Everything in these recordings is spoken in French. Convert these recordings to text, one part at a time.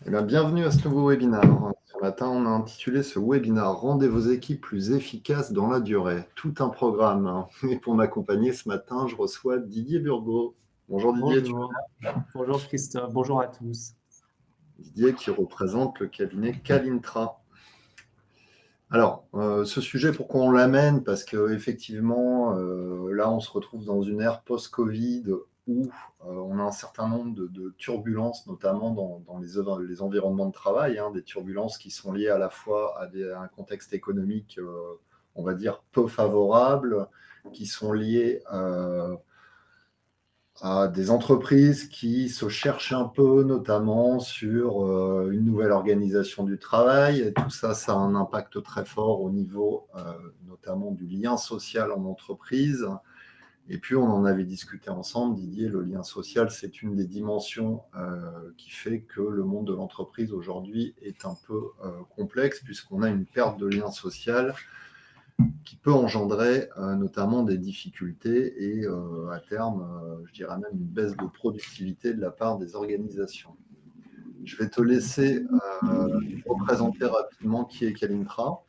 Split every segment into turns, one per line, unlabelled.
Eh bien, bienvenue à ce nouveau webinaire. Ce matin, on a intitulé ce webinaire « Rendez vos équipes plus efficaces dans la durée ». Tout un programme. Et pour m'accompagner ce matin, je reçois Didier Burgot. Bonjour Didier,
Bonjour. Bonjour Christophe, bonjour à tous.
Didier qui représente le cabinet Calintra. Alors, ce sujet, pourquoi on l'amène? Parce qu'effectivement, là, on se retrouve dans une ère post-Covid où on a un certain nombre de turbulences, notamment dans les environnements de travail, hein, des turbulences qui sont liées à la fois à un contexte économique, on va dire, peu favorable, qui sont liées à des entreprises qui se cherchent un peu, notamment sur une nouvelle organisation du travail. Et tout ça, ça a un impact très fort au niveau notamment du lien social en entreprise. Et puis, on en avait discuté ensemble, Didier, le lien social, c'est une des dimensions qui fait que le monde de l'entreprise aujourd'hui est un peu complexe, puisqu'on a une perte de lien social qui peut engendrer notamment des difficultés et à terme, je dirais même une baisse de productivité de la part des organisations. Je vais te laisser représenter rapidement qui est Calintra.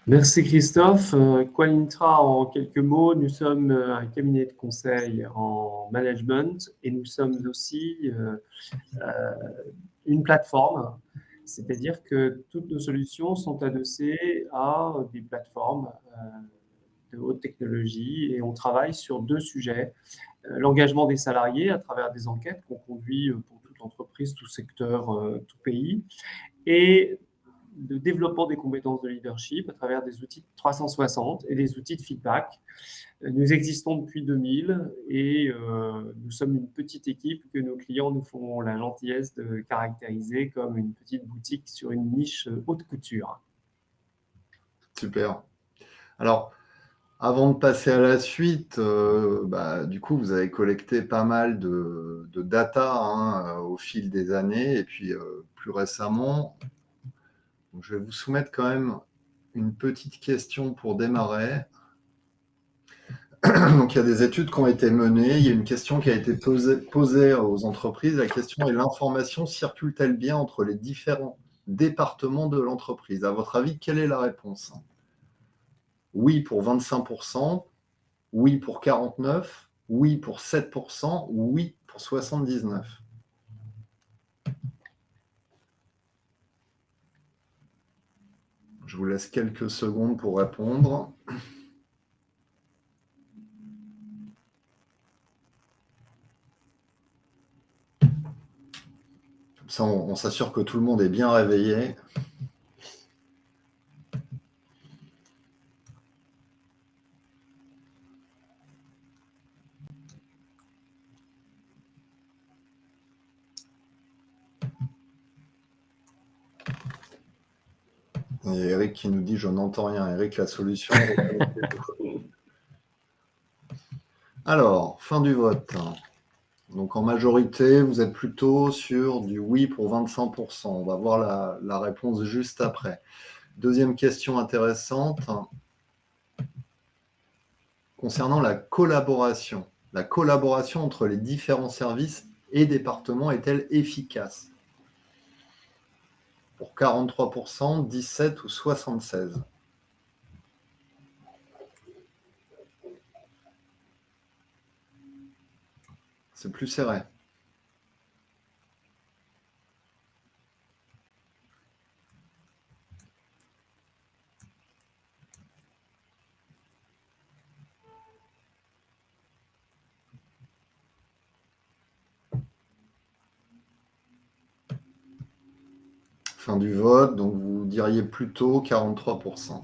Merci Christophe. Qualintra, en quelques mots, nous sommes un cabinet de conseil en management et nous sommes aussi une plateforme, c'est-à-dire que toutes nos solutions sont adossées à des plateformes de haute technologie et on travaille sur deux sujets. L'engagement des salariés à travers des enquêtes qu'on conduit pour toute entreprise, tout secteur, tout pays, et de développement des compétences de leadership à travers des outils 360 et des outils de feedback. Nous existons depuis 2000 et nous sommes une petite équipe que nos clients nous font la gentillesse de caractériser comme une petite boutique sur une niche haute couture.
Super. Alors, avant de passer à la suite, du coup, vous avez collecté pas mal de data hein, au fil des années et puis plus récemment. Donc, je vais vous soumettre quand même une petite question pour démarrer. Donc, il y a des études qui ont été menées. Il y a une question qui a été posée aux entreprises. La question est: l'information circule-t-elle bien entre les différents départements de l'entreprise? À votre avis, quelle est la réponse? Oui pour 25%, oui pour 49%, oui pour 7%, ou oui pour 79%. Je vous laisse quelques secondes pour répondre. Comme ça, on s'assure que tout le monde est bien réveillé. Il y a Eric qui nous dit « Je n'entends rien ». Eric, la solution. Alors, fin du vote. Donc, en majorité, vous êtes plutôt sur du oui pour 25%. On va voir la réponse juste après. Deuxième question intéressante. Concernant la collaboration. La collaboration entre les différents services et départements est-elle efficace? Pour 43%, 17 ou 76? C'est plus serré. Fin du vote, donc vous diriez plutôt 43%.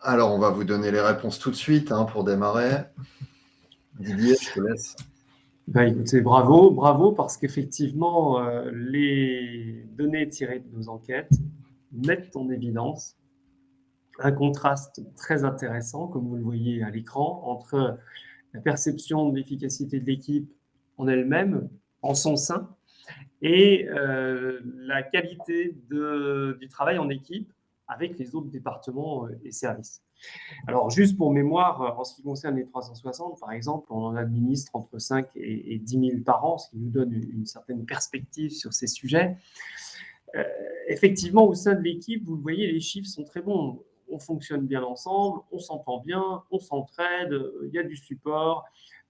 Alors, on va vous donner les réponses tout de suite hein, pour démarrer. Didier, je te laisse.
Écoutez, bravo, parce qu'effectivement, les données tirées de nos enquêtes mettent en évidence un contraste très intéressant, comme vous le voyez à l'écran, entre la perception de l'efficacité de l'équipe en elle-même, en son sein, et la qualité du travail en équipe avec les autres départements et services. Alors, juste pour mémoire, en ce qui concerne les 360, par exemple, on en administre entre 5 et 10 000 par an, ce qui nous donne une certaine perspective sur ces sujets. Effectivement, au sein de l'équipe, vous le voyez, les chiffres sont très bons. On fonctionne bien ensemble, on s'entend bien, on s'entraide, il y a du support,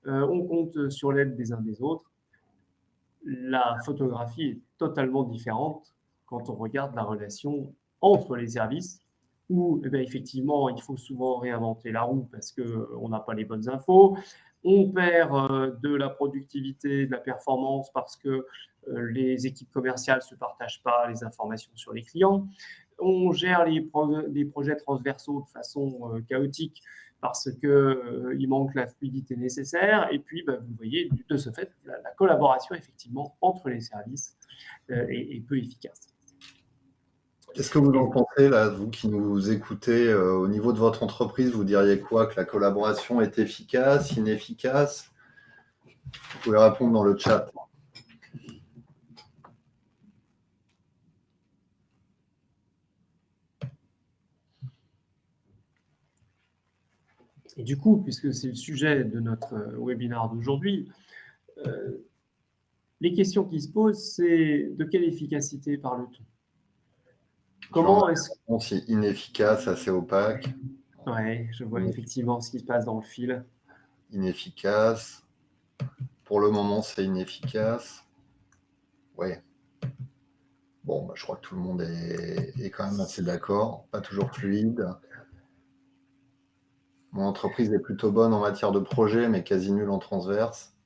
on compte sur l'aide des uns des autres. La photographie est totalement différente quand on regarde la relation entre les services, où effectivement, il faut souvent réinventer la roue parce qu'on n'a pas les bonnes infos. On perd de la productivité, de la performance parce que les équipes commerciales ne se partagent pas les informations sur les clients. On gère les projets transversaux de façon chaotique parce qu'il manque la fluidité nécessaire. Et puis, vous voyez, de ce fait, la collaboration, effectivement, entre les services est peu efficace.
Qu'est-ce que vous en pensez, là, vous qui nous écoutez, au niveau de votre entreprise, vous diriez quoi? Que la collaboration est efficace, inefficace? Vous pouvez répondre dans le chat.
Et du coup, puisque c'est le sujet de notre webinaire d'aujourd'hui, les questions qui se posent, c'est de quelle efficacité parle-t-on? Comment est-ce
que c'est inefficace, assez opaque?
Ouais, je vois effectivement ce qui se passe dans le fil.
Inefficace. Pour le moment, c'est inefficace. Ouais. Bon, je crois que tout le monde est quand même assez d'accord. Pas toujours fluide. Mon entreprise est plutôt bonne en matière de projet, mais quasi nulle en transverse.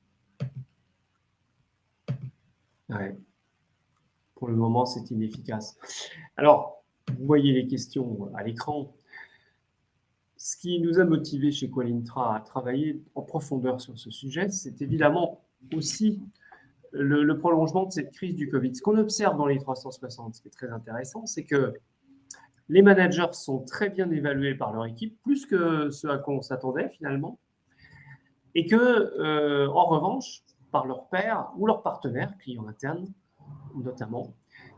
Ouais. Pour le moment, c'est inefficace. Alors, vous voyez les questions à l'écran. Ce qui nous a motivés chez Qualintra à travailler en profondeur sur ce sujet, c'est évidemment aussi le prolongement de cette crise du Covid. Ce qu'on observe dans les 360, ce qui est très intéressant, c'est que les managers sont très bien évalués par leur équipe, plus que ce à quoi on s'attendait finalement, et que, en revanche, par leurs pairs ou leurs partenaires, clients internes notamment,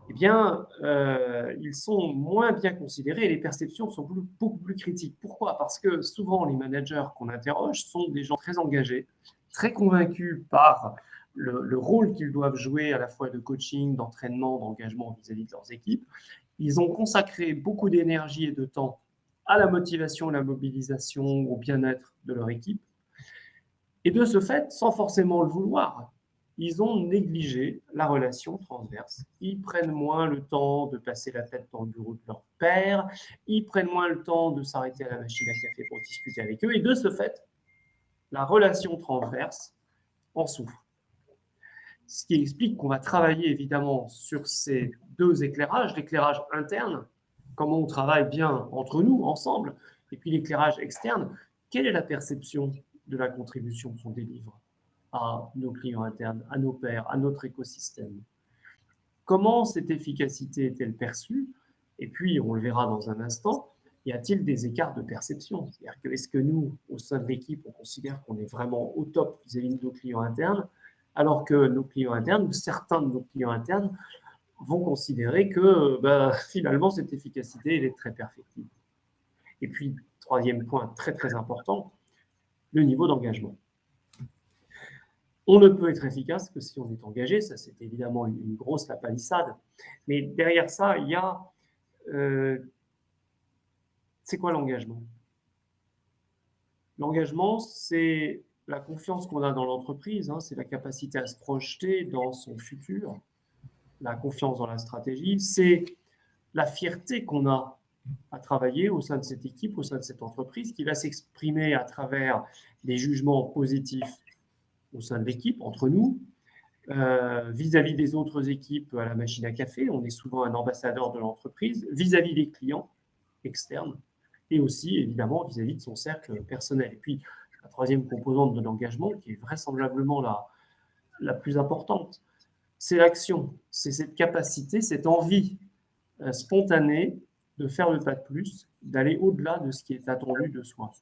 eh bien, ils sont moins bien considérés et les perceptions sont beaucoup plus critiques. Pourquoi? Parce que souvent, les managers qu'on interroge sont des gens très engagés, très convaincus par le rôle qu'ils doivent jouer à la fois de coaching, d'entraînement, d'engagement vis-à-vis de leurs équipes. Ils ont consacré beaucoup d'énergie et de temps à la motivation, la mobilisation, au bien-être de leur équipe. Et de ce fait, sans forcément le vouloir, ils ont négligé la relation transverse. Ils prennent moins le temps de passer la tête dans le bureau de leur père, ils prennent moins le temps de s'arrêter à la machine à café pour discuter avec eux, et de ce fait, la relation transverse en souffre. Ce qui explique qu'on va travailler évidemment sur ces deux éclairages, l'éclairage interne, comment on travaille bien entre nous, ensemble, et puis l'éclairage externe, quelle est la perception de la contribution qu'on délivre à nos clients internes, à nos pairs, à notre écosystème. Comment cette efficacité est-elle perçue? Et puis, on le verra dans un instant, y a-t-il des écarts de perception? C'est-à-dire que est-ce que nous, au sein de l'équipe, on considère qu'on est vraiment au top vis-à-vis de nos clients internes, alors que nos clients internes, ou certains de nos clients internes, vont considérer que finalement, cette efficacité, elle est très perfectible. Et puis, troisième point très très important, le niveau d'engagement. On ne peut être efficace que si on est engagé, ça c'est évidemment une grosse lapalissade, mais derrière ça, il y a... c'est quoi l'engagement? L'engagement, c'est la confiance qu'on a dans l'entreprise, c'est la capacité à se projeter dans son futur, la confiance dans la stratégie, c'est la fierté qu'on a à travailler au sein de cette équipe, au sein de cette entreprise, qui va s'exprimer à travers des jugements positifs au sein de l'équipe, entre nous, vis-à-vis des autres équipes à la machine à café, on est souvent un ambassadeur de l'entreprise, vis-à-vis des clients externes, et aussi évidemment vis-à-vis de son cercle personnel. Et puis, la troisième composante de l'engagement, qui est vraisemblablement la plus importante, c'est l'action, c'est cette capacité, cette envie spontanée de faire le pas de plus, d'aller au-delà de ce qui est attendu de soi.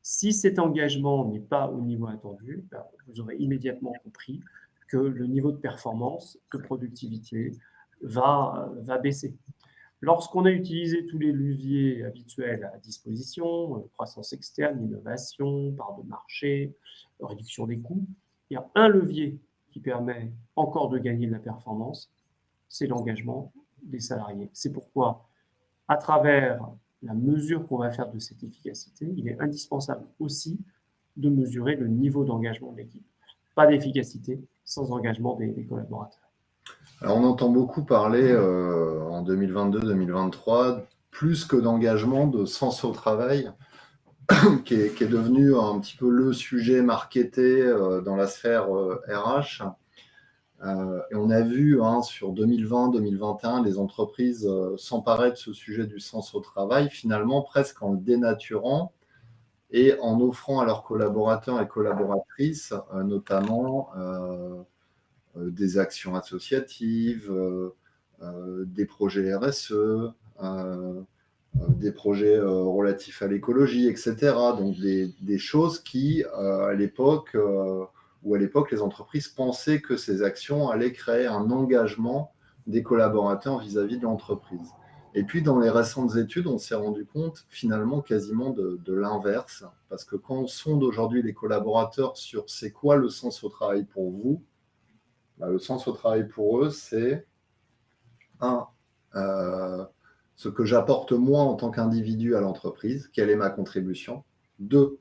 Si cet engagement n'est pas au niveau attendu, vous aurez immédiatement compris que le niveau de performance, de productivité va baisser. Lorsqu'on a utilisé tous les leviers habituels à disposition, croissance externe, innovation, part de marché, réduction des coûts, il y a un levier qui permet encore de gagner de la performance, c'est l'engagement des salariés. C'est pourquoi, à travers la mesure qu'on va faire de cette efficacité, il est indispensable aussi de mesurer le niveau d'engagement de l'équipe. Pas d'efficacité sans engagement des collaborateurs.
Alors, on entend beaucoup parler en 2022-2023, plus que d'engagement, de sens au travail, qui est devenu un petit peu le sujet marketé dans la sphère RH. Et on a vu sur 2020-2021 les entreprises s'emparer de ce sujet du sens au travail, finalement presque en le dénaturant et en offrant à leurs collaborateurs et collaboratrices notamment des actions associatives, des projets RSE, des projets relatifs à l'écologie, etc. Donc des choses qui, à l'époque, les entreprises pensaient que ces actions allaient créer un engagement des collaborateurs vis-à-vis de l'entreprise. Et puis, dans les récentes études, on s'est rendu compte finalement quasiment de l'inverse, parce que quand on sonde aujourd'hui les collaborateurs sur c'est quoi le sens au travail pour vous, le sens au travail pour eux, c'est ce que j'apporte moi en tant qu'individu à l'entreprise, quelle est ma contribution. 2,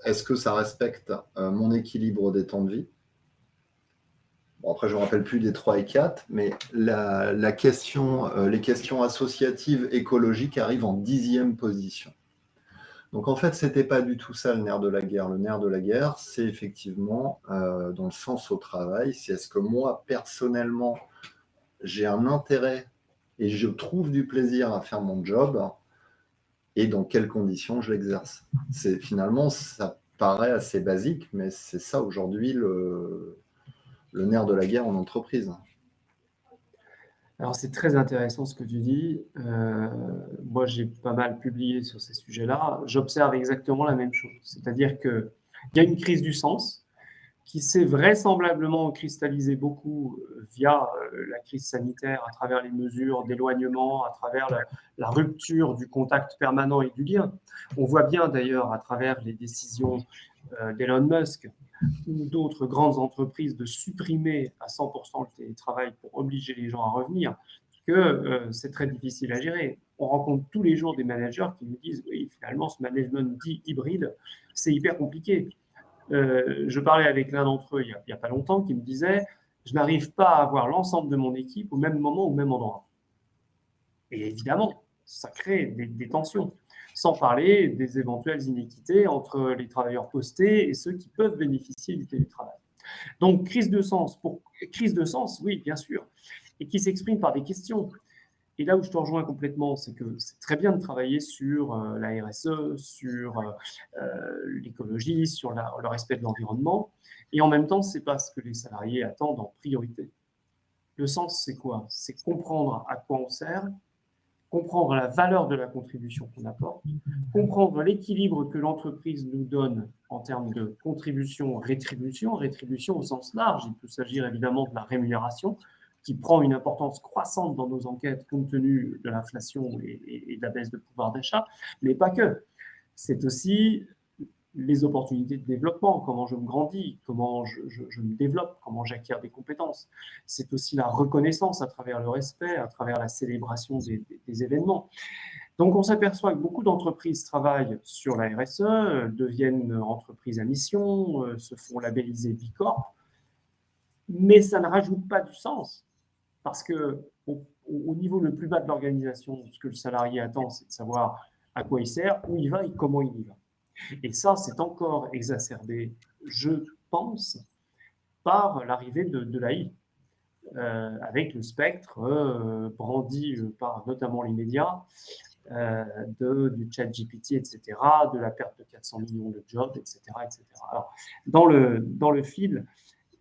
est-ce que ça respecte mon équilibre des temps de vie. Bon, après, je ne me rappelle plus des 3 et 4, mais les questions associatives écologiques arrivent en 10e position. Donc, en fait, ce n'était pas du tout ça le nerf de la guerre. Le nerf de la guerre, c'est effectivement dans le sens au travail. C'est est-ce que moi, personnellement, j'ai un intérêt et je trouve du plaisir à faire mon job et dans quelles conditions je l'exerce. Finalement, ça paraît assez basique, mais c'est ça aujourd'hui le nerf de la guerre en entreprise.
Alors, c'est très intéressant ce que tu dis. Moi, j'ai pas mal publié sur ces sujets-là. J'observe exactement la même chose. C'est-à-dire qu'il y a une crise du sens qui s'est vraisemblablement cristallisée beaucoup via la crise sanitaire, à travers les mesures d'éloignement, à travers la rupture du contact permanent et du lien. On voit bien d'ailleurs à travers les décisions d'Elon Musk ou d'autres grandes entreprises de supprimer à 100% le télétravail pour obliger les gens à revenir, que c'est très difficile à gérer. On rencontre tous les jours des managers qui nous disent « Oui, finalement, ce management dit hybride, c'est hyper compliqué. » Je parlais avec l'un d'entre eux il n'y a pas longtemps qui me disait « Je n'arrive pas à avoir l'ensemble de mon équipe au même moment, au même endroit. » Et évidemment, ça crée des tensions. Sans parler des éventuelles inéquités entre les travailleurs postés et ceux qui peuvent bénéficier du télétravail. Donc, crise de sens, oui, bien sûr, et qui s'exprime par des questions. Et là où je te rejoins complètement, c'est que c'est très bien de travailler sur la RSE, sur l'écologie, sur le respect de l'environnement, et en même temps, ce n'est pas ce que les salariés attendent en priorité. Le sens, c'est quoi? C'est comprendre à quoi on sert, comprendre la valeur de la contribution qu'on apporte, comprendre l'équilibre que l'entreprise nous donne en termes de contribution, rétribution au sens large. Il peut s'agir évidemment de la rémunération, qui prend une importance croissante dans nos enquêtes compte tenu de l'inflation et de la baisse de pouvoir d'achat, mais pas que. C'est aussi les opportunités de développement, comment je me grandis, comment je me développe, comment j'acquiers des compétences. C'est aussi la reconnaissance à travers le respect, à travers la célébration des événements. Donc, on s'aperçoit que beaucoup d'entreprises travaillent sur la RSE, deviennent entreprises à mission, se font labelliser Bicorp, mais ça ne rajoute pas du sens. Parce que au niveau le plus bas de l'organisation, ce que le salarié attend, c'est de savoir à quoi il sert, où il va et comment il y va. Et ça, c'est encore exacerbé, je pense, par l'arrivée de l'AI, avec le spectre brandi par notamment les médias, du chat GPT, etc., de la perte de 400 millions de jobs, etc. etc. Alors, dans le fil,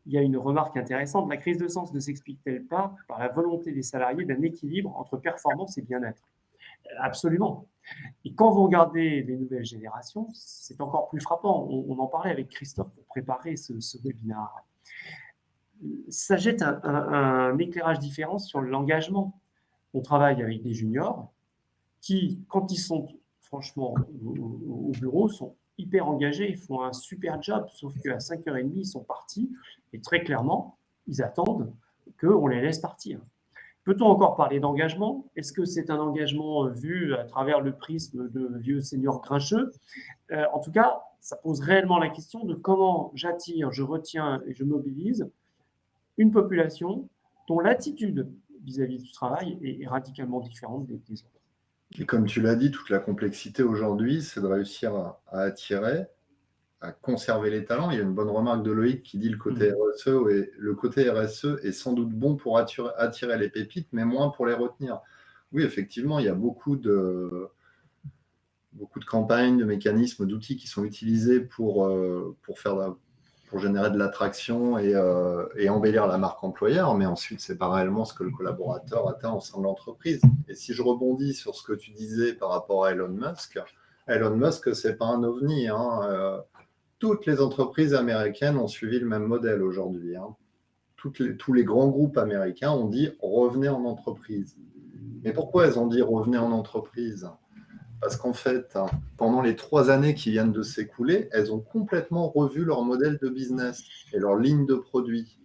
il y a une remarque intéressante. La crise de sens ne s'explique-t-elle pas par la volonté des salariés d'un équilibre entre performance et bien-être? Absolument. Et quand vous regardez les nouvelles générations, c'est encore plus frappant. On en parlait avec Christophe pour préparer ce webinaire. Ça jette un éclairage différent sur l'engagement. On travaille avec des juniors qui, quand ils sont franchement au bureau, sont hyper engagés, ils font un super job, sauf qu'à 5h30, ils sont partis et très clairement, ils attendent qu'on les laisse partir. Peut-on encore parler d'engagement? Est-ce que c'est un engagement vu à travers le prisme de vieux seniors grincheux? En tout cas, ça pose réellement la question de comment j'attire, je retiens et je mobilise une population dont l'attitude vis-à-vis du travail est radicalement différente des autres.
Et comme tu l'as dit, toute la complexité aujourd'hui, c'est de réussir à attirer, à conserver les talents. Il y a une bonne remarque de Loïc qui dit le côté RSE, et le côté RSE est sans doute bon pour attirer les pépites, mais moins pour les retenir. Oui, effectivement, il y a beaucoup de campagnes, de mécanismes, d'outils qui sont utilisés pour générer de l'attraction et embellir la marque employeur, mais ensuite, c'est pas réellement ce que le collaborateur atteint au sein de l'entreprise. Et si je rebondis sur ce que tu disais par rapport à Elon Musk, c'est pas un ovni, hein. Toutes les entreprises américaines ont suivi le même modèle aujourd'hui, hein. Tous les grands groupes américains ont dit « revenez en entreprise ». Mais pourquoi elles ont dit « revenez en entreprise » ? Parce qu'en fait, pendant les 3 années qui viennent de s'écouler, elles ont complètement revu leur modèle de business et leur ligne de produits.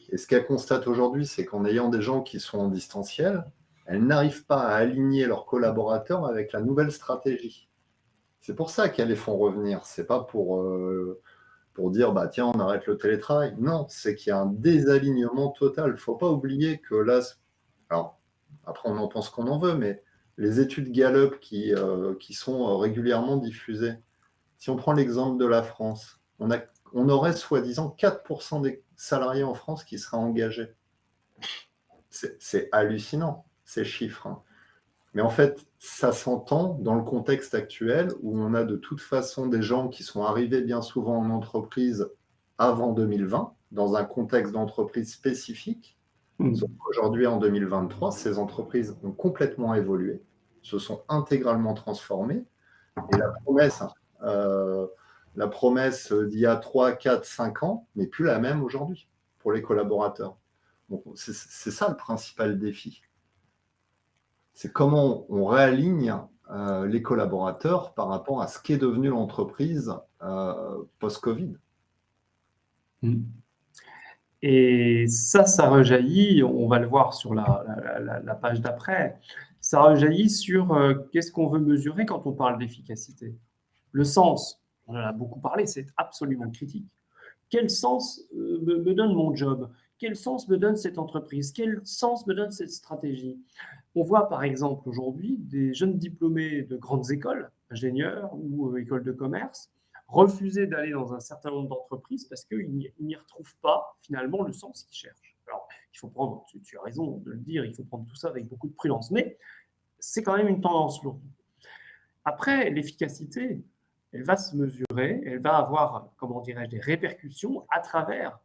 Et ce qu'elles constatent aujourd'hui, c'est qu'en ayant des gens qui sont en distanciel, elles n'arrivent pas à aligner leurs collaborateurs avec la nouvelle stratégie. C'est pour ça qu'elles les font revenir. C'est pas pour dire bah tiens, on arrête le télétravail. Non, c'est qu'il y a un désalignement total. Il ne faut pas oublier que là, alors après on en pense qu'on en veut, mais les études Gallup qui sont régulièrement diffusées, si on prend l'exemple de la France, on aurait soi-disant 4% des salariés en France qui seraient engagés. C'est hallucinant, ces chiffres, hein. Mais en fait, ça s'entend dans le contexte actuel où on a de toute façon des gens qui sont arrivés bien souvent en entreprise avant 2020, dans un contexte d'entreprise spécifique. Sauf qu'aujourd'hui, en 2023, ces entreprises ont complètement évolué, se sont intégralement transformées. Et la promesse d'il y a 3, 4, 5 ans n'est plus la même aujourd'hui pour les collaborateurs. Donc, c'est ça le principal défi. C'est comment on réaligne les collaborateurs par rapport à ce qu'est devenue l'entreprise post-Covid.
Et ça rejaillit, on va le voir sur la page d'après, ça rejaillit sur qu'est-ce qu'on veut mesurer quand on parle d'efficacité. Le sens, on en a beaucoup parlé, c'est absolument critique. Quel sens me donne mon job? Quel sens me donne cette entreprise? Quel sens me donne cette stratégie? On voit par exemple aujourd'hui des jeunes diplômés de grandes écoles, ingénieurs ou écoles de commerce, refuser d'aller dans un certain nombre d'entreprises parce qu'ils n'y retrouvent pas finalement le sens qu'ils cherchent. Alors, il faut prendre, tu as raison de le dire, il faut prendre tout ça avec beaucoup de prudence, mais c'est quand même une tendance lourde. Après, l'efficacité, elle va se mesurer, elle va avoir, comment dirais-je, des répercussions à travers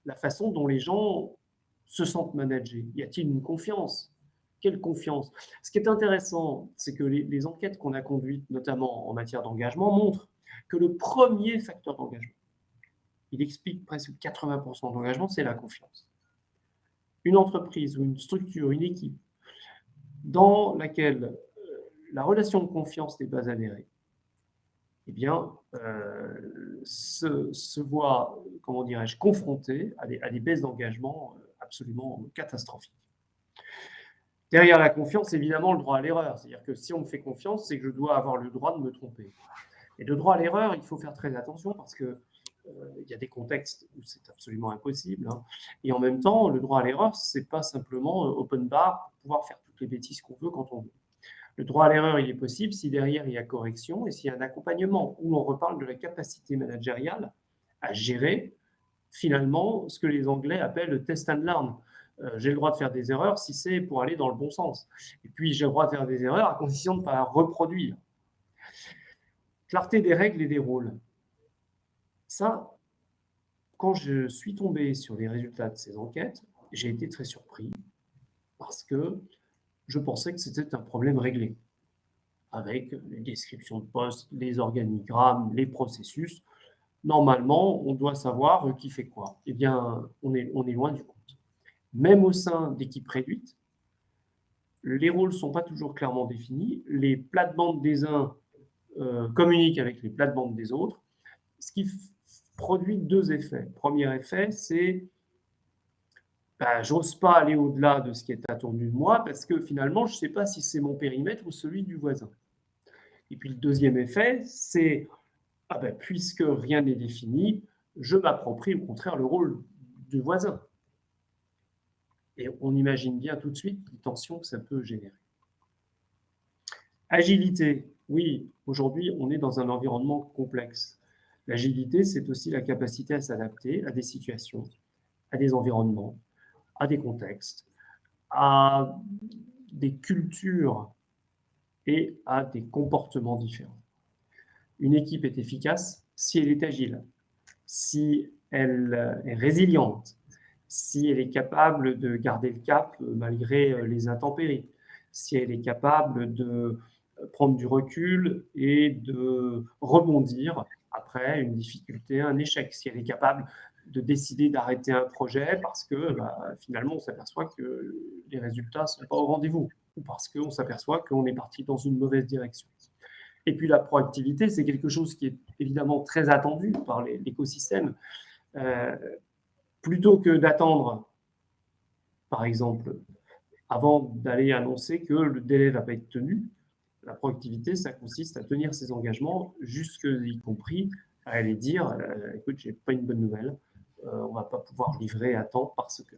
la façon dont les gens se sentent managés. Y a-t-il une confiance? Quelle confiance? Ce qui est intéressant, c'est que les enquêtes qu'on a conduites, notamment en matière d'engagement, montrent que le premier facteur d'engagement, il explique presque 80% d'engagement, c'est la confiance. Une entreprise ou une structure, une équipe, dans laquelle la relation de confiance n'est pas avérée, eh bien, se voit, comment dirais-je, confrontée à des baisses d'engagement absolument catastrophiques. Derrière la confiance, évidemment, le droit à l'erreur. C'est-à-dire que si on me fait confiance, c'est que je dois avoir le droit de me tromper. Et le droit à l'erreur, il faut faire très attention parce que il y a des contextes où c'est absolument impossible, hein. Et en même temps, le droit à l'erreur, c'est pas simplement open bar pour pouvoir faire toutes les bêtises qu'on veut quand on veut. Le droit à l'erreur, il est possible si derrière il y a correction et s'il y a un accompagnement où on reparle de la capacité managériale à gérer finalement ce que les Anglais appellent le test and learn. J'ai le droit de faire des erreurs si c'est pour aller dans le bon sens. Et puis j'ai le droit de faire des erreurs à condition de ne pas reproduire. Clarté des règles et des rôles. Ça, quand je suis tombé sur les résultats de ces enquêtes, j'ai été très surpris parce que je pensais que c'était un problème réglé avec les descriptions de postes, les organigrammes, les processus. Normalement, on doit savoir qui fait quoi. Eh bien, on est loin du compte. Même au sein d'équipes réduites, les rôles ne sont pas toujours clairement définis, les plates-bandes des uns communiquent avec les plates-bandes des autres, ce qui produit deux effets. Premier effet, c'est j'ose pas aller au-delà de ce qui est attendu de moi parce que finalement, je ne sais pas si c'est mon périmètre ou celui du voisin. Et puis le deuxième effet, c'est puisque rien n'est défini, je m'approprie au contraire le rôle du voisin. Et on imagine bien tout de suite les tensions que ça peut générer. Agilité. Oui, aujourd'hui, on est dans un environnement complexe. L'agilité, c'est aussi la capacité à s'adapter à des situations, à des environnements, à des contextes, à des cultures et à des comportements différents. Une équipe est efficace si elle est agile, si elle est résiliente, si elle est capable de garder le cap malgré les intempéries, si elle est capable de prendre du recul et de rebondir après une difficulté, un échec, si elle est capable de décider d'arrêter un projet parce que finalement on s'aperçoit que les résultats ne sont pas au rendez-vous ou parce qu'on s'aperçoit qu'on est parti dans une mauvaise direction. Et puis la proactivité, c'est quelque chose qui est évidemment très attendu par l'écosystème. Plutôt que d'attendre, par exemple, avant d'aller annoncer que le délai ne va pas être tenu, la proactivité, ça consiste à tenir ses engagements, y compris à aller dire écoute, j'ai pas une bonne nouvelle, on va pas pouvoir livrer à temps parce que.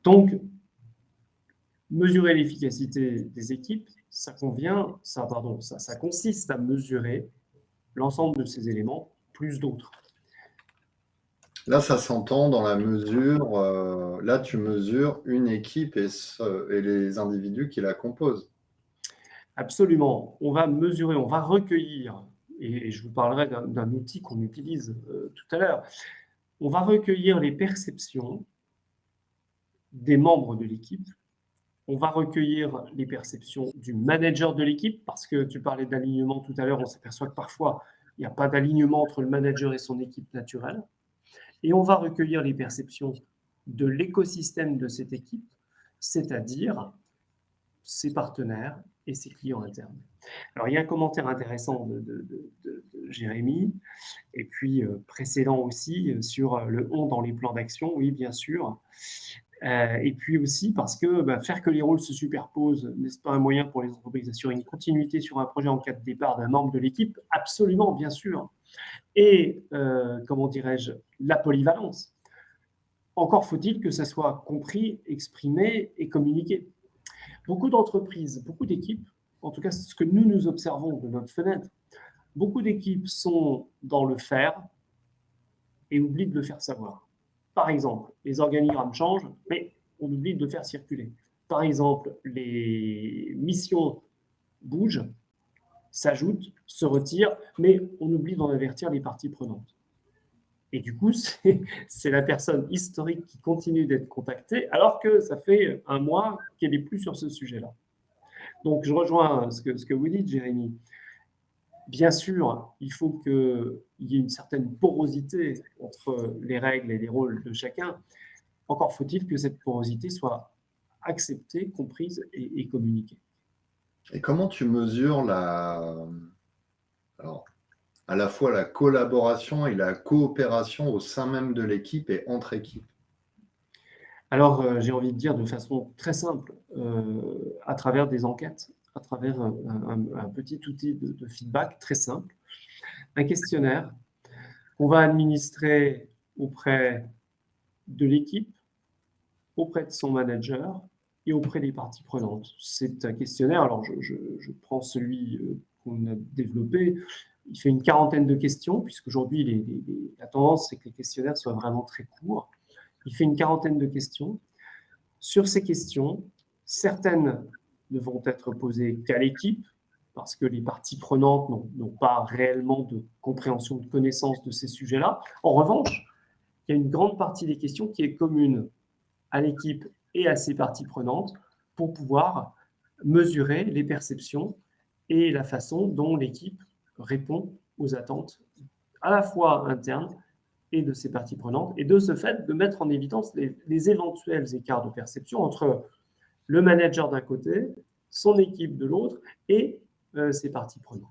Donc, mesurer l'efficacité des équipes, ça consiste à mesurer l'ensemble de ces éléments plus d'autres.
Là, ça s'entend dans la mesure, là, tu mesures une équipe et les individus qui la composent.
Absolument. On va mesurer, on va recueillir, et je vous parlerai d'un outil qu'on utilise tout à l'heure. On va recueillir les perceptions des membres de l'équipe. On va recueillir les perceptions du manager de l'équipe, parce que tu parlais d'alignement tout à l'heure, on s'aperçoit que parfois, il n'y a pas d'alignement entre le manager et son équipe naturelle. Et on va recueillir les perceptions de l'écosystème de cette équipe, c'est-à-dire ses partenaires et ses clients internes. Alors, il y a un commentaire intéressant de Jérémy, et puis précédent aussi, sur le on dans les plans d'action, oui, bien sûr. Et puis aussi parce que faire que les rôles se superposent, n'est-ce pas un moyen pour les entreprises d'assurer une continuité sur un projet en cas de départ d'un membre de l'équipe? Absolument, bien sûr. Et, comment dirais-je, la polyvalence. Encore faut-il que ça soit compris, exprimé et communiqué. Beaucoup d'entreprises, beaucoup d'équipes, en tout cas ce que nous observons de notre fenêtre, beaucoup d'équipes sont dans le faire et oublient de le faire savoir. Par exemple, les organigrammes changent, mais on oublie de le faire circuler. Par exemple, les missions bougent, s'ajoutent, se retirent, mais on oublie d'en avertir les parties prenantes. Et du coup, c'est la personne historique qui continue d'être contactée, alors que ça fait un mois qu'elle n'est plus sur ce sujet-là. Donc, je rejoins ce que vous dites, Jérémy. Bien sûr, il faut qu'il y ait une certaine porosité entre les règles et les rôles de chacun. Encore faut-il que cette porosité soit acceptée, comprise et communiquée.
Et comment tu mesures à la fois la collaboration et la coopération au sein même de l'équipe et entre équipes?
Alors, j'ai envie de dire de façon très simple, à travers des enquêtes, à travers un petit outil de feedback très simple, un questionnaire qu'on va administrer auprès de l'équipe, auprès de son manager et auprès des parties prenantes. C'est un questionnaire, alors je prends celui qu'on a développé, il fait une quarantaine de questions, puisqu'aujourd'hui, la tendance, c'est que les questionnaires soient vraiment très courts. Il fait une quarantaine de questions. Sur ces questions, certaines ne vont être posées qu'à l'équipe, parce que les parties prenantes n'ont pas réellement de compréhension, de connaissance de ces sujets-là. En revanche, il y a une grande partie des questions qui est commune à l'équipe et à ses parties prenantes pour pouvoir mesurer les perceptions et la façon dont l'équipe répond aux attentes à la fois internes et de ses parties prenantes, et de ce fait de mettre en évidence les éventuels écarts de perception entre le manager d'un côté, son équipe de l'autre et ses parties prenantes.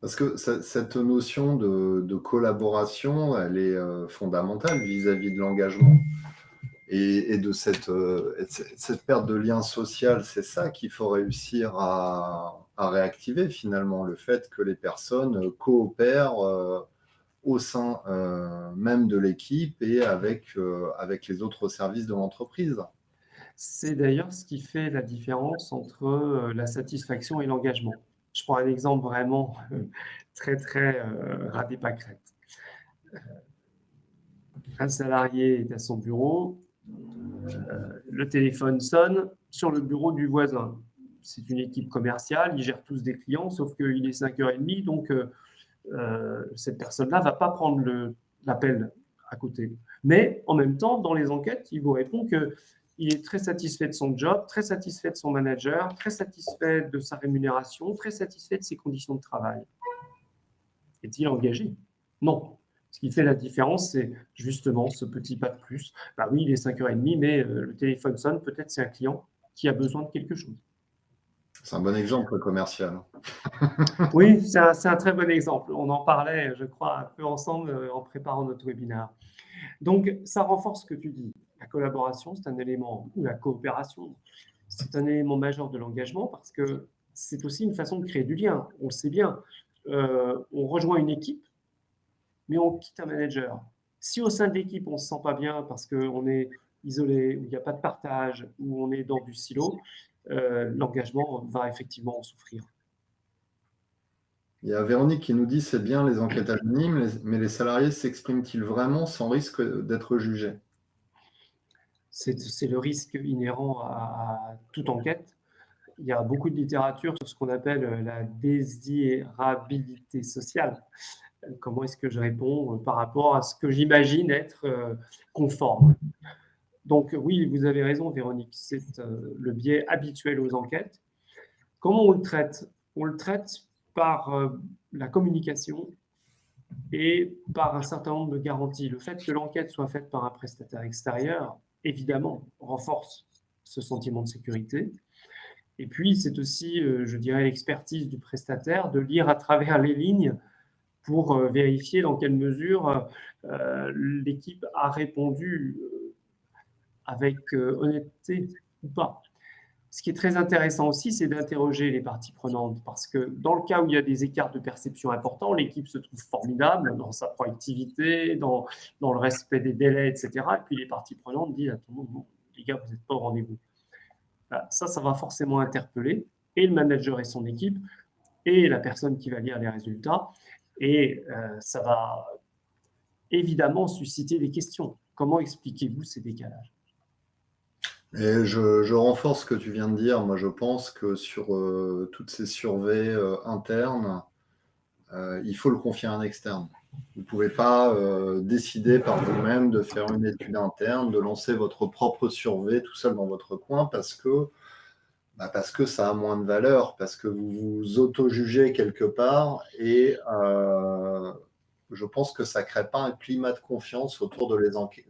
Parce que cette notion de collaboration, elle est fondamentale vis-à-vis de l'engagement et de cette perte de lien social. C'est ça qu'il faut réussir à réactiver finalement, le fait que les personnes coopèrent au sein même de l'équipe et avec les autres services de l'entreprise.
C'est d'ailleurs ce qui fait la différence entre la satisfaction et l'engagement. Je prends un exemple vraiment très, très ras des pâquerettes. Un salarié est à son bureau, le téléphone sonne sur le bureau du voisin. C'est une équipe commerciale, ils gèrent tous des clients, sauf qu'il est 5h30, donc cette personne-là ne va pas prendre l'appel à côté. Mais en même temps, dans les enquêtes, il vous répond qu'il est très satisfait de son job, très satisfait de son manager, très satisfait de sa rémunération, très satisfait de ses conditions de travail. Est-il engagé? Non. Ce qui fait la différence, c'est justement ce petit pas de plus. Bah oui, il est 5h30, mais le téléphone sonne, peut-être c'est un client qui a besoin de quelque chose.
C'est un bon exemple commercial.
Oui, c'est un très bon exemple. On en parlait, je crois, un peu ensemble en préparant notre webinaire. Donc, ça renforce ce que tu dis. La collaboration, c'est un élément, ou la coopération, c'est un élément majeur de l'engagement parce que c'est aussi une façon de créer du lien. On le sait bien. On rejoint une équipe, mais on quitte un manager. Si au sein de l'équipe, on ne se sent pas bien parce qu'on est isolé, où il n'y a pas de partage, où on est dans du silo, l'engagement va effectivement en souffrir.
Il y a Véronique qui nous dit c'est bien les enquêtes anonymes, mais les salariés s'expriment-ils vraiment sans risque d'être jugés?
C'est le risque inhérent à toute enquête. Il y a beaucoup de littérature sur ce qu'on appelle la désirabilité sociale. Comment est-ce que je réponds par rapport à ce que j'imagine être conforme? Donc oui, vous avez raison, Véronique, c'est le biais habituel aux enquêtes. Comment on le traite? On le traite par la communication et par un certain nombre de garanties. Le fait que l'enquête soit faite par un prestataire extérieur, évidemment, renforce ce sentiment de sécurité. Et puis, c'est aussi, je dirais, l'expertise du prestataire de lire à travers les lignes pour vérifier dans quelle mesure l'équipe a répondu avec honnêteté ou pas. Ce qui est très intéressant aussi, c'est d'interroger les parties prenantes parce que dans le cas où il y a des écarts de perception importants, l'équipe se trouve formidable dans sa proactivité, dans le respect des délais, etc. Et puis les parties prenantes disent attends, non, les gars, vous n'êtes pas au rendez-vous. Ça va forcément interpeller et le manager et son équipe et la personne qui va lire les résultats. Et ça va évidemment susciter des questions. Comment expliquez-vous ces décalages?
Et je renforce ce que tu viens de dire. Moi, je pense que sur toutes ces surveys internes, il faut le confier à un externe. Vous ne pouvez pas décider par vous-même de faire une étude interne, de lancer votre propre survey tout seul dans votre coin parce que ça a moins de valeur, parce que vous vous auto-jugez quelque part et je pense que ça ne crée pas un climat de confiance autour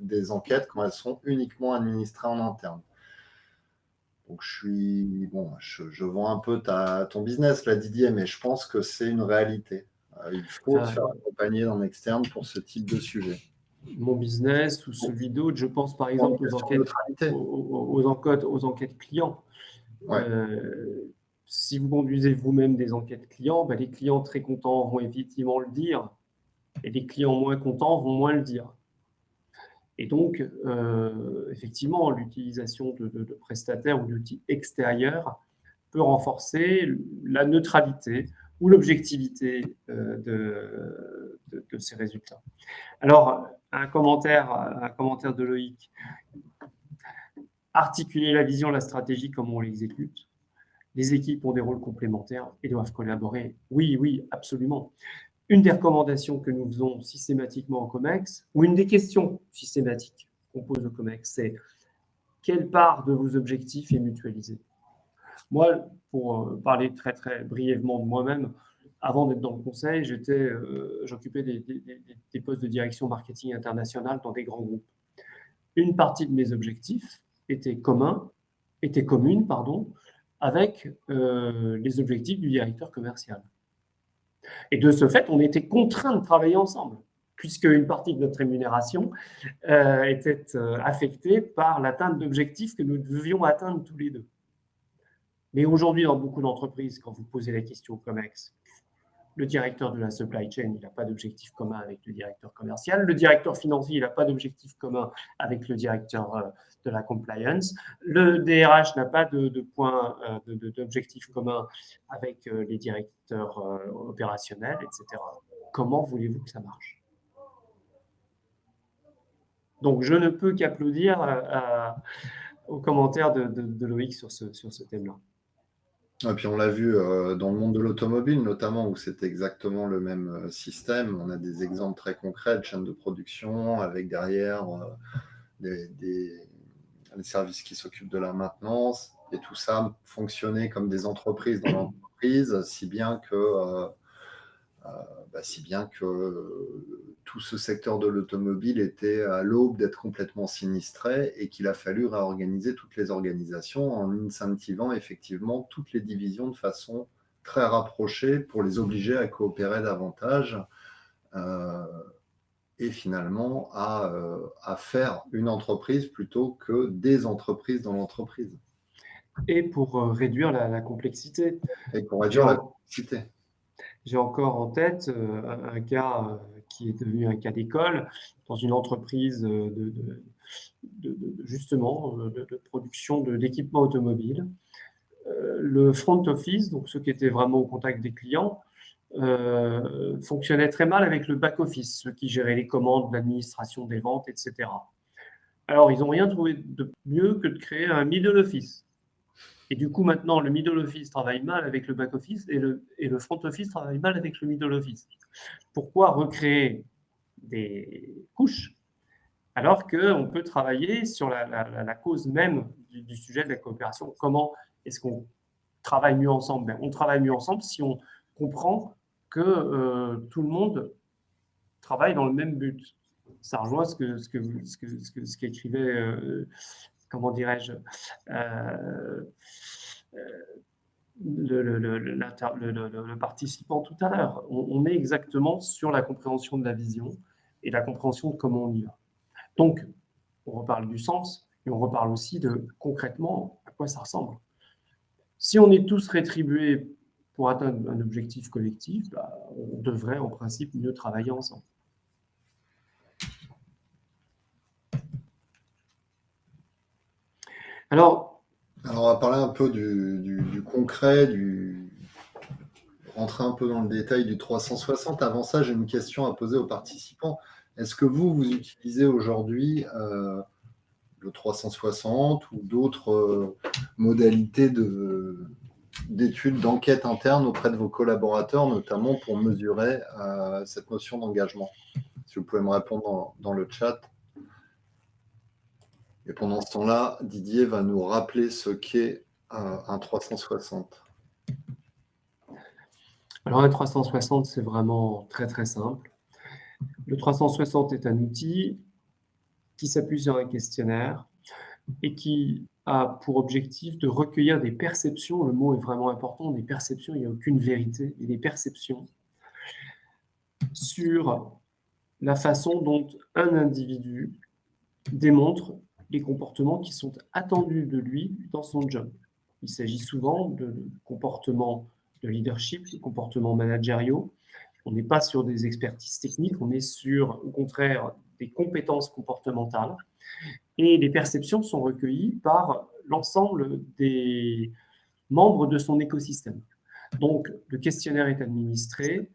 des enquêtes quand elles sont uniquement administrées en interne. Donc je vends un peu ton business là, Didier, mais je pense que c'est une réalité. Il faut se faire accompagner d'un externe pour ce type de sujet.
Mon business ou celui d'autres, je pense par exemple aux enquêtes clients.
Ouais.
Si vous conduisez vous-même des enquêtes clients, ben les clients très contents vont effectivement le dire et les clients moins contents vont moins le dire. Et donc, effectivement, l'utilisation de prestataires ou d'outils extérieurs peut renforcer la neutralité ou l'objectivité de ces résultats. Alors, un commentaire de Loïc. Articuler la vision, la stratégie, comment on l'exécute. Les équipes ont des rôles complémentaires et doivent collaborer. Oui, oui, absolument. Une des recommandations que nous faisons systématiquement au COMEX, ou une des questions systématiques qu'on pose au COMEX, c'est quelle part de vos objectifs est mutualisée? Moi, pour parler très, très brièvement de moi-même, avant d'être dans le conseil, j'occupais des postes de direction marketing international dans des grands groupes. Une partie de mes objectifs était commune, avec les objectifs du directeur commercial. Et de ce fait, on était contraints de travailler ensemble, puisque une partie de notre rémunération était affectée par l'atteinte d'objectifs que nous devions atteindre tous les deux. Mais aujourd'hui, dans beaucoup d'entreprises, quand vous posez la question au COMEX, le directeur de la supply chain, il n'a pas d'objectif commun avec le directeur commercial. Le directeur financier, il n'a pas d'objectif commun avec le directeur de la compliance. Le DRH n'a pas d'objectif commun avec les directeurs opérationnels, etc. Comment voulez-vous que ça marche? Donc, je ne peux qu'applaudir aux commentaires de Loïc sur ce thème-là.
Et puis on l'a vu dans le monde de l'automobile notamment, où c'est exactement le même système. On a des exemples très concrets de chaînes de production avec derrière des services qui s'occupent de la maintenance, et tout ça fonctionnait comme des entreprises dans l'entreprise, si bien que tout ce secteur de l'automobile était à l'aube d'être complètement sinistré, et qu'il a fallu réorganiser toutes les organisations en incentivant effectivement toutes les divisions de façon très rapprochée pour les obliger à coopérer davantage et finalement à faire une entreprise plutôt que des entreprises dans l'entreprise.
Et pour réduire la complexité.
Et pour réduire la complexité.
J'ai encore en tête un cas qui est devenu un cas d'école dans une entreprise justement de production d'équipements automobiles. Le front office, donc ceux qui étaient vraiment au contact des clients, fonctionnait très mal avec le back office, ceux qui géraient les commandes, l'administration des ventes, etc. Alors, ils n'ont rien trouvé de mieux que de créer un middle office. Et du coup, maintenant, le middle office travaille mal avec le back office et le front office travaille mal avec le middle office. Pourquoi recréer des couches alors qu'on peut travailler sur la cause même du sujet de la coopération? Comment est-ce qu'on travaille mieux ensemble? On travaille mieux ensemble si on comprend que tout le monde travaille dans le même but. Ça rejoint ce qu'écrivait, comment dirais-je, le participant tout à l'heure. On est exactement sur la compréhension de la vision et la compréhension de comment on y va. Donc, on reparle du sens et on reparle aussi de concrètement à quoi ça ressemble. Si on est tous rétribués pour atteindre un objectif collectif, on devrait en principe mieux travailler ensemble. Alors,
on va parler un peu du concret, rentrer un peu dans le détail du 360. Avant ça, j'ai une question à poser aux participants. Est-ce que vous utilisez aujourd'hui le 360 ou d'autres modalités d'études, d'enquête interne auprès de vos collaborateurs, notamment pour mesurer cette notion d'engagement? Si vous pouvez me répondre dans le chat. Et pendant ce temps-là, Didier va nous rappeler ce qu'est un 360.
Alors, un 360, c'est vraiment très, très simple. Le 360 est un outil qui s'appuie sur un questionnaire et qui a pour objectif de recueillir des perceptions. Le mot est vraiment important, des perceptions, il n'y a aucune vérité, et des perceptions sur la façon dont un individu démontre les comportements qui sont attendus de lui dans son job. Il s'agit souvent de comportements de leadership, de comportements managériaux. On n'est pas sur des expertises techniques, on est sur, au contraire, des compétences comportementales. Et les perceptions sont recueillies par l'ensemble des membres de son écosystème. Donc, le questionnaire est administré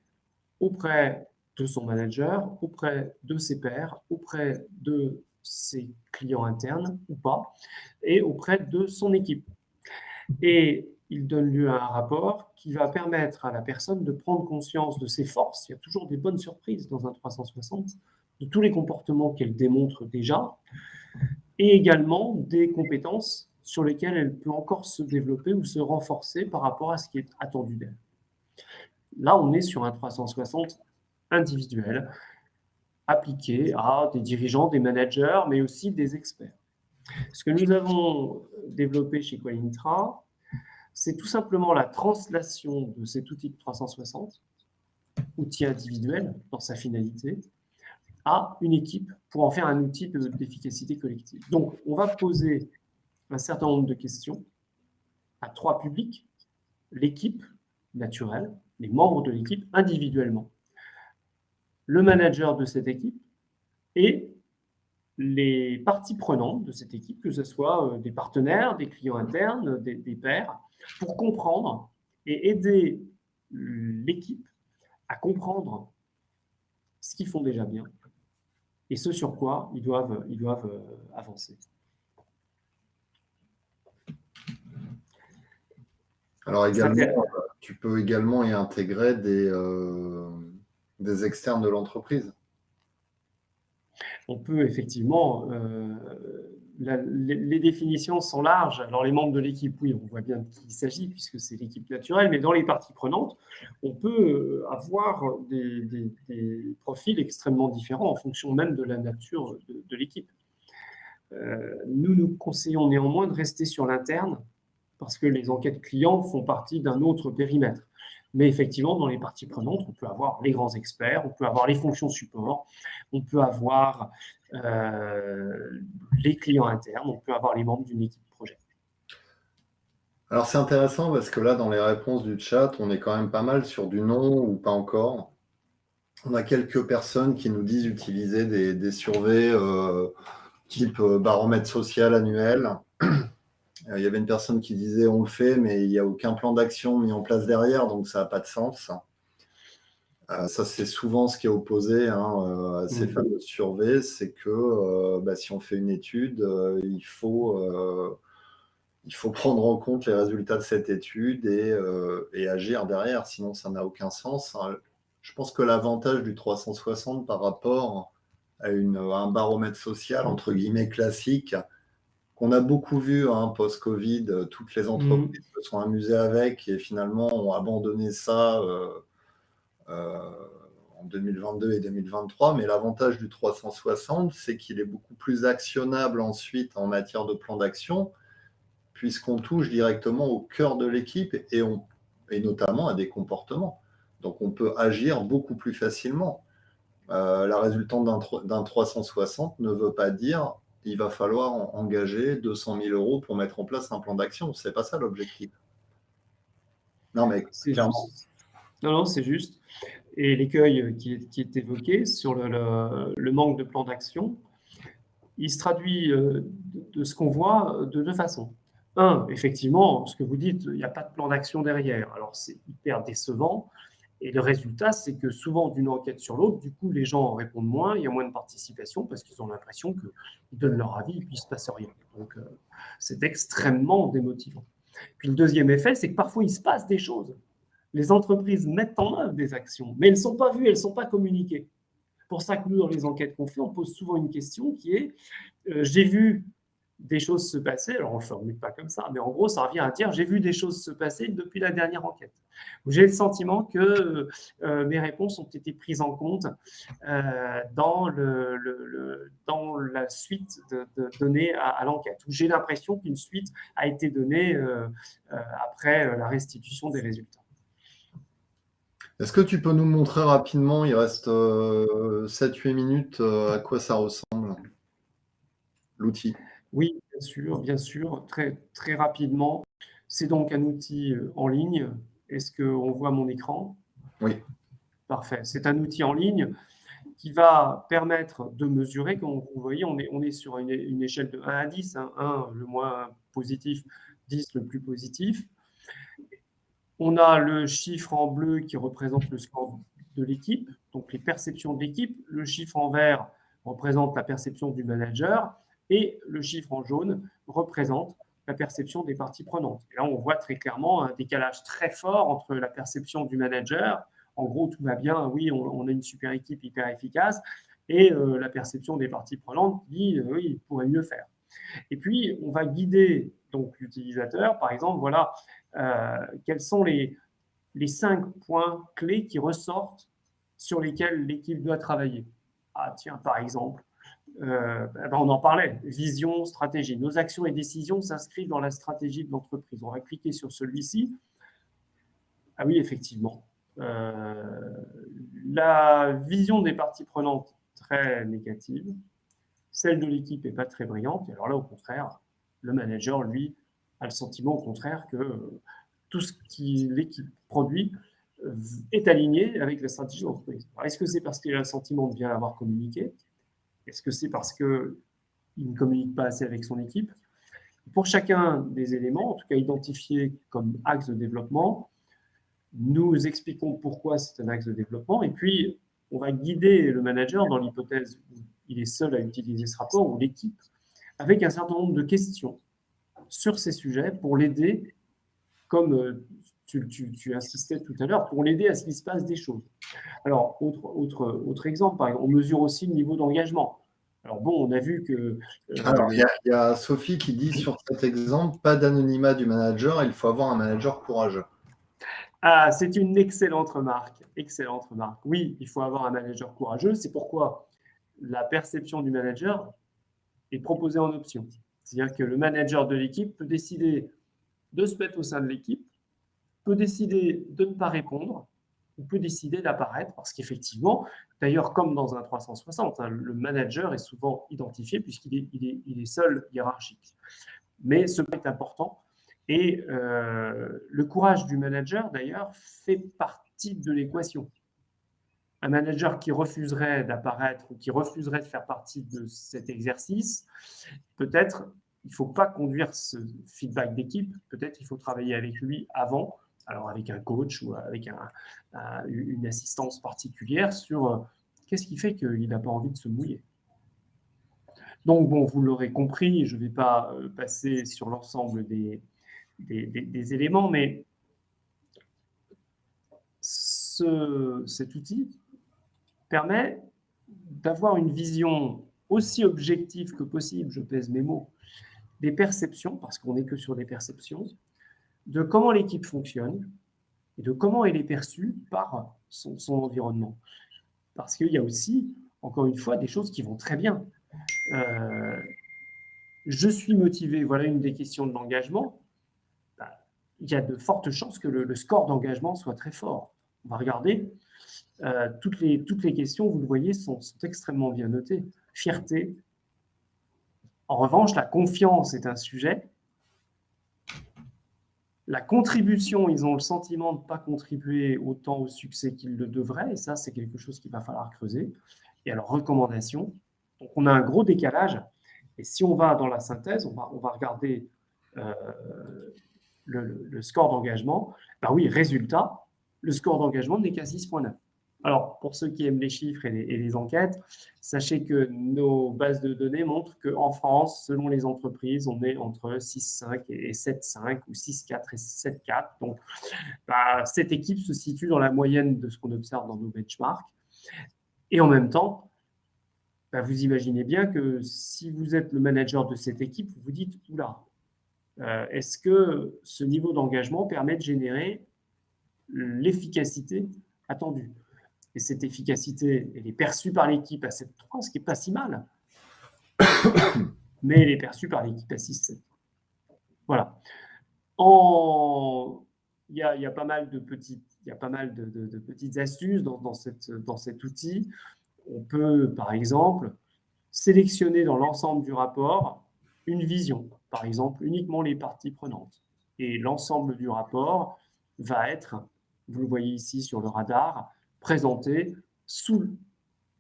auprès de son manager, auprès de ses pairs, auprès de ses clients internes ou pas, et auprès de son équipe. Et il donne lieu à un rapport qui va permettre à la personne de prendre conscience de ses forces. Il y a toujours des bonnes surprises dans un 360, de tous les comportements qu'elle démontre déjà, et également des compétences sur lesquelles elle peut encore se développer ou se renforcer par rapport à ce qui est attendu d'elle. Là, on est sur un 360 individuel, appliqué à des dirigeants, des managers, mais aussi des experts. Ce que nous avons développé chez Qualintra, c'est tout simplement la translation de cet outil de 360, outil individuel dans sa finalité, à une équipe pour en faire un outil d'efficacité collective. Donc, on va poser un certain nombre de questions à 3 publics, l'équipe naturelle, les membres de l'équipe individuellement, le manager de cette équipe et les parties prenantes de cette équipe, que ce soit des partenaires, des clients internes, des pairs, pour comprendre et aider l'équipe à comprendre ce qu'ils font déjà bien et ce sur quoi ils doivent avancer.
Alors également, tu peux également y intégrer des externes de l'entreprise.
On peut effectivement, les définitions sont larges. Alors les membres de l'équipe, oui, on voit bien de qui il s'agit puisque c'est l'équipe naturelle, mais dans les parties prenantes, on peut avoir des profils extrêmement différents en fonction même de la nature de l'équipe. Nous conseillons néanmoins de rester sur l'interne parce que les enquêtes clients font partie d'un autre périmètre. Mais effectivement, dans les parties prenantes, on peut avoir les grands experts, on peut avoir les fonctions support, on peut avoir les clients internes, on peut avoir les membres d'une équipe projet.
Alors c'est intéressant parce que là, dans les réponses du chat, on est quand même pas mal sur du non ou pas encore. On a quelques personnes qui nous disent utiliser des surveys type baromètre social annuel. Il y avait une personne qui disait on le fait, mais il n'y a aucun plan d'action mis en place derrière, donc ça n'a pas de sens. Ça, c'est souvent ce qui est opposé à ces fameuses surveys, c'est que si on fait une étude, il faut prendre en compte les résultats de cette étude et agir derrière, sinon ça n'a aucun sens. Je pense que l'avantage du 360 par rapport à un baromètre social, entre guillemets, classique, qu'on a beaucoup vu post-Covid, toutes les entreprises se sont amusées avec et finalement ont abandonné ça en 2022 et 2023. Mais l'avantage du 360, c'est qu'il est beaucoup plus actionnable ensuite en matière de plan d'action, puisqu'on touche directement au cœur de l'équipe et notamment à des comportements. Donc on peut agir beaucoup plus facilement. La résultante d'un 360 ne veut pas dire il va falloir engager 200 000 € pour mettre en place un plan d'action. Ce n'est pas ça l'objectif. Non, mais clairement.
Juste. Non, c'est juste. Et l'écueil qui est évoqué sur le manque de plan d'action, il se traduit de ce qu'on voit de deux façons. Effectivement, ce que vous dites, il n'y a pas de plan d'action derrière. Alors, c'est hyper décevant. Et le résultat, c'est que souvent, d'une enquête sur l'autre, du coup, les gens répondent moins, il y a moins de participation parce qu'ils ont l'impression qu'ils donnent leur avis et puis il ne se passe rien. Donc, c'est extrêmement démotivant. Puis le deuxième effet, c'est que parfois, il se passe des choses. Les entreprises mettent en œuvre des actions, mais elles ne sont pas vues, elles ne sont pas communiquées. C'est pour ça que nous, dans les enquêtes qu'on fait, on pose souvent une question qui est j'ai vu des choses se passer, alors on ne le formule pas comme ça, mais en gros, ça revient à dire j'ai vu des choses se passer depuis la dernière enquête. J'ai le sentiment que mes réponses ont été prises en compte dans la suite de données à l'enquête. J'ai l'impression qu'une suite a été donnée après la restitution des résultats.
Est-ce que tu peux nous montrer rapidement, il reste 7-8 minutes, à quoi ça ressemble, l'outil?
Oui, bien sûr, très, très rapidement. C'est donc un outil en ligne. Est-ce qu'on voit mon écran?
Oui.
Parfait. C'est un outil en ligne qui va permettre de mesurer, comme vous voyez, on est sur une échelle de 1 à 10, 1 le moins positif, 10 le plus positif. On a le chiffre en bleu qui représente le score de l'équipe, donc les perceptions de l'équipe. Le chiffre en vert représente la perception du manager et le chiffre en jaune représente la perception des parties prenantes. Et là, on voit très clairement un décalage très fort entre la perception du manager, en gros, tout va bien, oui, on a une super équipe hyper efficace, et la perception des parties prenantes dit, oui, il pourrait mieux faire. Et puis, on va guider donc l'utilisateur, par exemple, voilà, quels sont les 5 points clés qui ressortent sur lesquels l'équipe doit travailler. Ah tiens, par exemple, On en parlait, vision, stratégie. Nos actions et décisions s'inscrivent dans la stratégie de l'entreprise. On va cliquer sur celui-ci. Ah oui, effectivement. La vision des parties prenantes, très négative. Celle de l'équipe n'est pas très brillante. Et alors là, au contraire, le manager, lui, a le sentiment, au contraire, que tout ce que l'équipe produit est aligné avec la stratégie de l'entreprise. Est-ce que c'est parce qu'il a le sentiment de bien avoir communiqué? Est-ce que c'est parce qu'il ne communique pas assez avec son équipe? Pour chacun des éléments, en tout cas identifiés comme axe de développement, nous expliquons pourquoi c'est un axe de développement et puis on va guider le manager dans l'hypothèse où il est seul à utiliser ce rapport ou l'équipe avec un certain nombre de questions sur ces sujets pour l'aider, comme tu insistais tout à l'heure, pour l'aider à ce qu'il se passe des choses. Alors, autre exemple, par exemple, on mesure aussi le niveau d'engagement. Alors bon, on a vu que...
Alors, il y a Sophie qui dit sur cet exemple, pas d'anonymat du manager, il faut avoir un manager courageux.
Ah, c'est une excellente remarque. Excellente remarque. Oui, il faut avoir un manager courageux. C'est pourquoi la perception du manager est proposée en option. C'est-à-dire que le manager de l'équipe peut décider de se mettre au sein de l'équipe, peut décider de ne pas répondre, ou peut décider d'apparaître, parce qu'effectivement, d'ailleurs, comme dans un 360, le manager est souvent identifié puisqu'il est seul hiérarchique. Mais ce point est important. Et le courage du manager, d'ailleurs, fait partie de l'équation. Un manager qui refuserait d'apparaître ou qui refuserait de faire partie de cet exercice, peut-être il ne faut pas conduire ce feedback d'équipe, peut-être il faut travailler avec lui avant, alors avec un coach ou avec une assistance particulière sur qu'est-ce qui fait qu'il n'a pas envie de se mouiller. Donc, bon, vous l'aurez compris, je ne vais pas passer sur l'ensemble des éléments, mais cet outil permet d'avoir une vision aussi objective que possible, je pèse mes mots, des perceptions, parce qu'on n'est que sur des perceptions, de comment l'équipe fonctionne et de comment elle est perçue par son environnement. Parce qu'il y a aussi, encore une fois, des choses qui vont très bien. Je suis motivé, voilà une des questions de l'engagement. Il y a de fortes chances que le score d'engagement soit très fort. On va regarder. Toutes les questions, vous le voyez, sont extrêmement bien notées. Fierté. En revanche, la confiance est un sujet. La contribution, ils ont le sentiment de ne pas contribuer autant au succès qu'ils le devraient, et ça, c'est quelque chose qu'il va falloir creuser. Et alors, recommandation. Donc, on a un gros décalage. Et si on va dans la synthèse, on va regarder le score d'engagement. Ben oui, résultat, le score d'engagement n'est qu'à 6,9. Alors, pour ceux qui aiment les chiffres et les enquêtes, sachez que nos bases de données montrent qu'en France, selon les entreprises, on est entre 6,5 et 7,5 ou 6,4 et 7,4. Donc, cette équipe se situe dans la moyenne de ce qu'on observe dans nos benchmarks. Et en même temps, vous imaginez bien que si vous êtes le manager de cette équipe, vous vous dites, oula, est-ce que ce niveau d'engagement permet de générer l'efficacité attendue? Et cette efficacité, elle est perçue par l'équipe à 7,3, ce qui n'est pas si mal. Mais elle est perçue par l'équipe à 6,7. Voilà. Il y a pas mal de petites astuces dans cet outil. On peut, par exemple, sélectionner dans l'ensemble du rapport une vision, par exemple, uniquement les parties prenantes. Et l'ensemble du rapport va être, vous le voyez ici sur le radar, présenté sous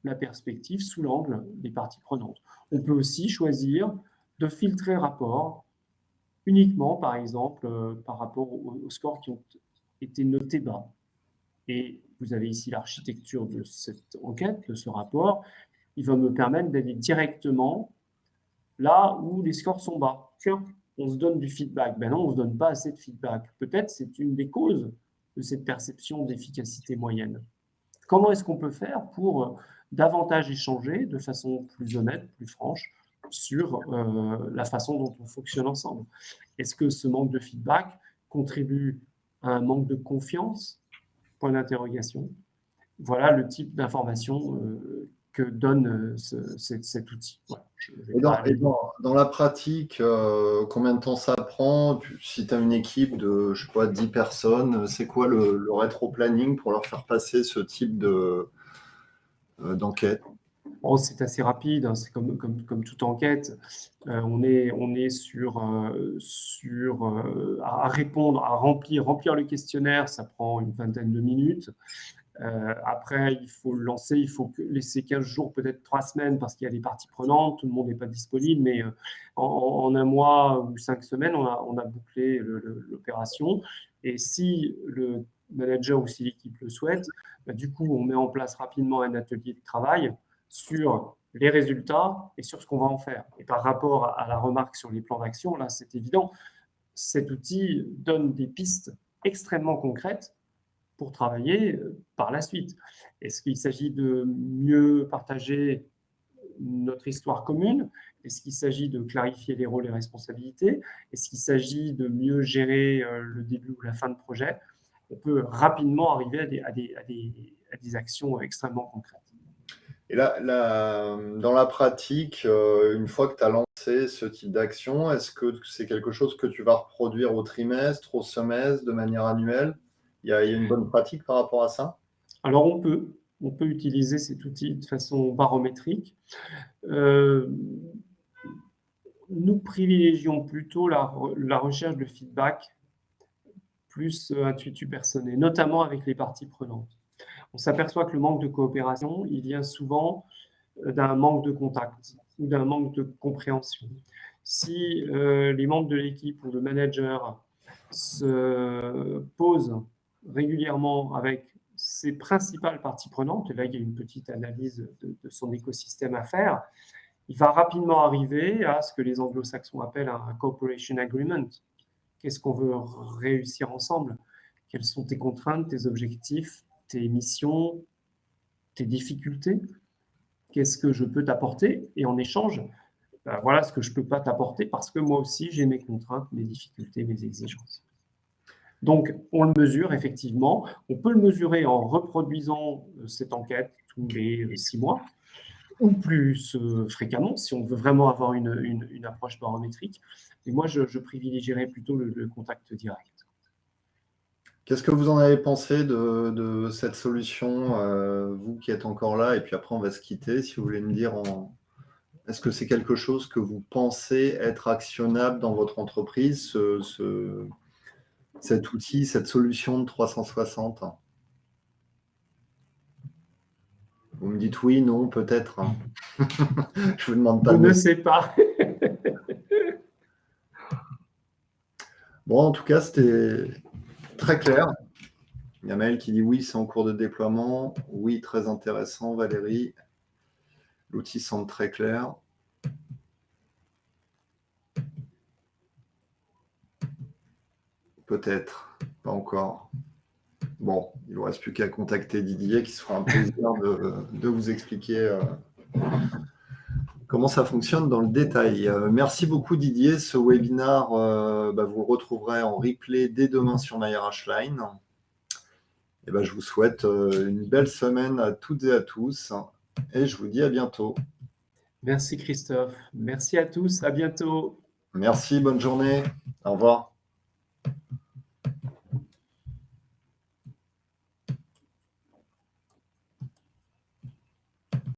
la perspective, sous l'angle des parties prenantes. On peut aussi choisir de filtrer le rapport uniquement, par exemple, par rapport aux scores qui ont été notés bas. Et vous avez ici l'architecture de cette enquête, de ce rapport. Il va me permettre d'aller directement là où les scores sont bas. Tiens, on se donne du feedback. Ben non, on ne se donne pas assez de feedback. Peut-être c'est une des causes de cette perception d'efficacité moyenne. Comment est-ce qu'on peut faire pour davantage échanger de façon plus honnête, plus franche, sur la façon dont on fonctionne ensemble? Est-ce que ce manque de feedback contribue à un manque de confiance? Point d'interrogation. Voilà le type d'information que donne cet outil. Voilà,
dans la pratique, combien de temps ça prend? Si tu as une équipe de, je sais pas, 10 personnes, c'est quoi le rétro-planning pour leur faire passer ce type d'enquête?
Oh, c'est assez rapide, hein, c'est comme toute enquête. On est à répondre, à remplir le questionnaire, ça prend une vingtaine de minutes. Après, il faut le lancer, il faut laisser 15 jours, peut-être 3 semaines, parce qu'il y a des parties prenantes, tout le monde n'est pas disponible, mais en un mois ou 5 semaines, on a bouclé l'opération. Et si le manager ou si l'équipe le souhaite, bah, du coup, on met en place rapidement un atelier de travail sur les résultats et sur ce qu'on va en faire. Et par rapport à la remarque sur les plans d'action, là, c'est évident, cet outil donne des pistes extrêmement concrètes pour travailler par la suite. Est-ce qu'il s'agit de mieux partager notre histoire commune? Est-ce qu'il s'agit de clarifier les rôles et responsabilités? Est-ce qu'il s'agit de mieux gérer le début ou la fin de projet? On peut rapidement arriver à des actions extrêmement concrètes.
Et là, dans la pratique, une fois que tu as lancé ce type d'action, est-ce que c'est quelque chose que tu vas reproduire au trimestre, au semestre, de manière annuelle? Il y a une bonne pratique par rapport à ça?
Alors, on peut utiliser cet outil de façon barométrique. Nous privilégions plutôt la recherche de feedback plus intuitu personné, notamment avec les parties prenantes. On s'aperçoit que le manque de coopération, il vient souvent d'un manque de contact ou d'un manque de compréhension. Si les membres de l'équipe ou le manager se posent régulièrement avec ses principales parties prenantes, et là il y a une petite analyse de son écosystème à faire, il va rapidement arriver à ce que les anglo-saxons appellent un cooperation agreement. Qu'est-ce qu'on veut réussir ensemble? Quelles sont tes contraintes, tes objectifs, tes missions, tes difficultés? Qu'est-ce que je peux t'apporter? Et en échange, ben voilà ce que je ne peux pas t'apporter parce que moi aussi, j'ai mes contraintes, mes difficultés, mes exigences. Donc, on le mesure effectivement. On peut le mesurer en reproduisant cette enquête tous les 6 mois ou plus fréquemment si on veut vraiment avoir une approche barométrique. Et moi, je privilégierais plutôt le contact direct.
Qu'est-ce que vous en avez pensé de cette solution, vous qui êtes encore là, et puis après on va se quitter, si vous voulez me dire, est-ce que c'est quelque chose que vous pensez être actionnable dans votre entreprise, cet outil, cette solution de 360? Vous me dites oui, non, peut-être. Je vous demande pas.
Je ne sais pas.
Bon, en tout cas, c'était très clair. Il y a Maël qui dit oui, c'est en cours de déploiement. Oui, très intéressant, Valérie. L'outil semble très clair. Peut-être, pas encore. Bon, il ne vous reste plus qu'à contacter Didier, qui se fera un plaisir de vous expliquer comment ça fonctionne dans le détail. Merci beaucoup Didier. Ce webinaire, vous le retrouverez en replay dès demain sur MyRHline. Et je vous souhaite une belle semaine à toutes et à tous. Et je vous dis à bientôt.
Merci Christophe. Merci à tous. À bientôt.
Merci, bonne journée. Au revoir.